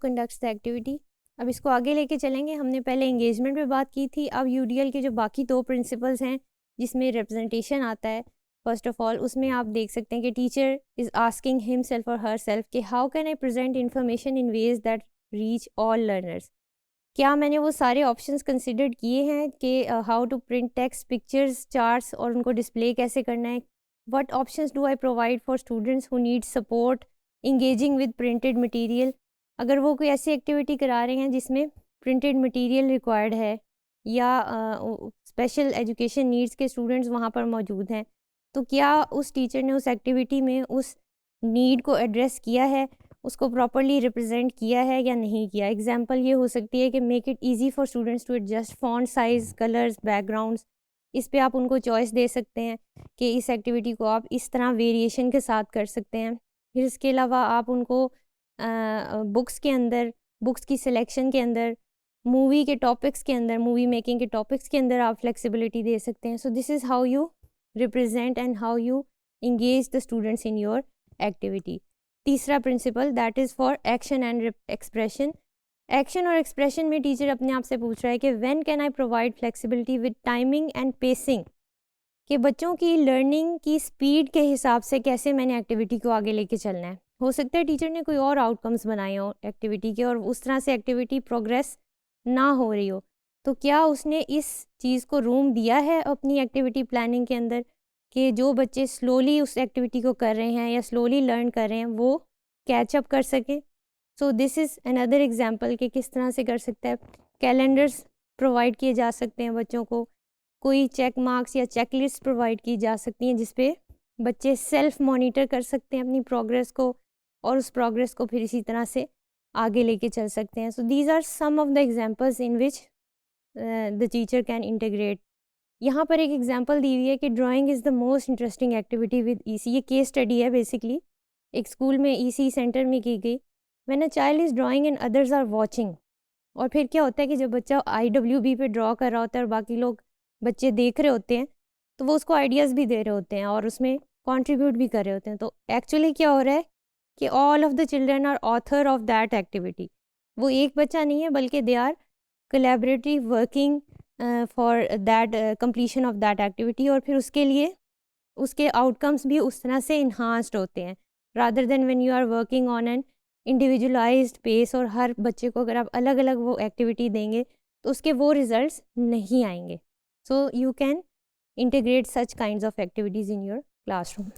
Conducts the activity. अब इसको आगे लेके चलेंगे। हमने पहले एंगेजमेंट पे बात की थी, अब यूडीएल के जो बाकी 2 प्रिंसिपल्स हैं जिसमें रिप्रेजेंटेशन आता है, फर्स्ट ऑफ ऑल उसमें आप देख सकते हैं कि टीचर इज़ आस्किंग हिमसेल्फ और हर सेल्फ कि how can I present information in ways that reach all learners. क्या मैंने वो सारे ऑप्शंस कंसिडर किए हैं कि how to print text, pictures, charts और उनको डिस्प्ले कैसे करना है। What options do I provide for students who need support engaging with printed material. अगर वो कोई ऐसी एक्टिविटी करा रहे हैं जिसमें प्रिंटेड मटेरियल रिक्वायर्ड है या स्पेशल एजुकेशन नीड्स के स्टूडेंट्स वहाँ पर मौजूद हैं, तो क्या उस टीचर ने उस एक्टिविटी में उस नीड को एड्रेस किया है, उसको प्रॉपरली रिप्रेजेंट किया है या नहीं किया। एग्जांपल ये हो सकती है कि make it easy for students to adjust font size, colours, backgrounds. इस पे आप उनको चॉइस दे सकते हैं कि इस एक्टिविटी को आप इस तरह वेरिएशन के साथ कर सकते हैं। फिर इसके अलावा आप उनको बुक्स के अंदर, बुक्स की सिलेक्शन के अंदर, मूवी के टॉपिक्स के अंदर, मूवी मेकिंग के टॉपिक्स के अंदर आप फ्लेक्सिबिलिटी दे सकते हैं। So this is how you represent and how you engage the students in your activity. तीसरा principle that is for action and expression. Action और एक्सप्रेशन में टीचर अपने आप से पूछ रहा है कि when can I provide flexibility with timing and pacing, कि बच्चों की लर्निंग की स्पीड के हिसाब से कैसे मैंने एक्टिविटी को आगे लेके चलना है। हो सकता है टीचर ने कोई और आउटकम्स बनाए हो एक्टिविटी के और उस तरह से एक्टिविटी प्रोग्रेस ना हो रही हो, तो क्या उसने इस चीज़ को रूम दिया है अपनी एक्टिविटी प्लानिंग के अंदर कि जो बच्चे स्लोली उस एक्टिविटी को कर रहे हैं या स्लोली लर्न कर रहे हैं वो कैचअप कर सके। सो दिस इज़ अनदर एग्जांपल कि किस तरह से कर सकता है। कैलेंडर्स प्रोवाइड किए जा सकते हैं बच्चों को, कोई चेक मार्क्स या चेक लिस्ट प्रोवाइड की जा सकती हैं जिस पे बच्चे सेल्फ मॉनिटर कर सकते हैं अपनी प्रोग्रेस को और उस प्रोग्रेस को फिर इसी तरह से आगे लेके चल सकते हैं। So these are some of the examples in which the teacher can integrate. यहाँ पर एक एग्जांपल दी हुई है कि drawing is the most interesting activity with EC. ये केस स्टडी है बेसिकली, एक स्कूल में ईसी सेंटर में की गई। When a child is drawing and others are watching, और फिर क्या होता है कि जब बच्चा IWB पे ड्रॉ कर रहा होता है और बाकी लोग बच्चे देख रहे होते हैं तो वो उसको आइडियाज़ भी दे रहे होते हैं और उसमें कंट्रीब्यूट भी कर रहे होते हैं। तो एक्चुअली क्या हो रहा है कि all of the children are author of that activity. वो एक बच्चा नहीं है बल्कि they are collaborative working for that completion of that activity, और फिर उसके लिए उसके आउटकम्स भी उस तरह से इन्हांस्ड होते हैं rather than when you are working on an individualised base. और हर बच्चे को अगर आप अलग अलग वो एक्टिविटी देंगे तो उसके वो रिजल्ट्स नहीं आएंगे। So you can integrate such kinds of activities in your classroom.